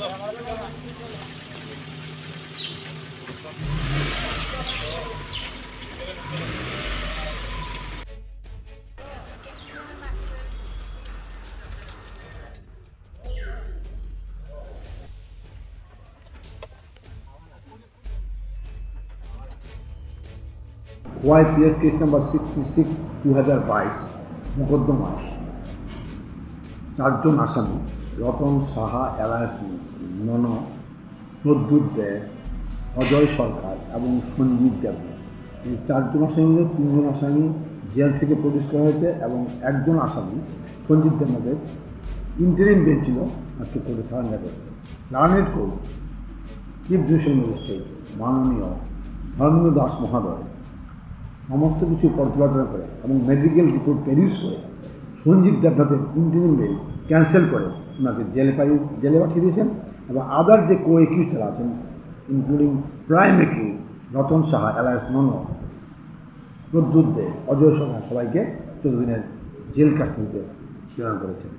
Khowai PS case number 66 2022 মোকদ্দমায় 4 জন আসামি রতন সাহা, এলাস নন, প্রদ্যুৎ দে, অজয় সরকার এবং সঞ্জীব দেবনাথ। এই 4 জন আসামিদের 3 জন আসামি জেল থেকে প্রডিউস করা হয়েছে এবং একজন আসামি সঞ্জীব দেবনাথের ইন্টারিম বেঞ্চ ছিল, আজকে কোর্টে সারেন্ডার করেছে। Learned court chief judicial magistrate মাননীয় ধর্মেন্দ্র দাস মহোদয় সমস্ত কিছু পর্যালোচনা করে এবং মেডিকেল রিপোর্ট প্রডিউস করে সঞ্জীব দেবনাথের ইন্টারিম বেল ক্যান্সেল করে ওনাকে জেলে পাঠিয়ে দিয়েছেন এবং আদার যে কো একিউজ যারা আছেন including prime accused Ratan Saha, এলাস নন, প্রদ্যুৎ দে, অজয় সরকার সবাইকে 14 দিনের জেল কাস্টডিতে প্রেরণ করেছেন।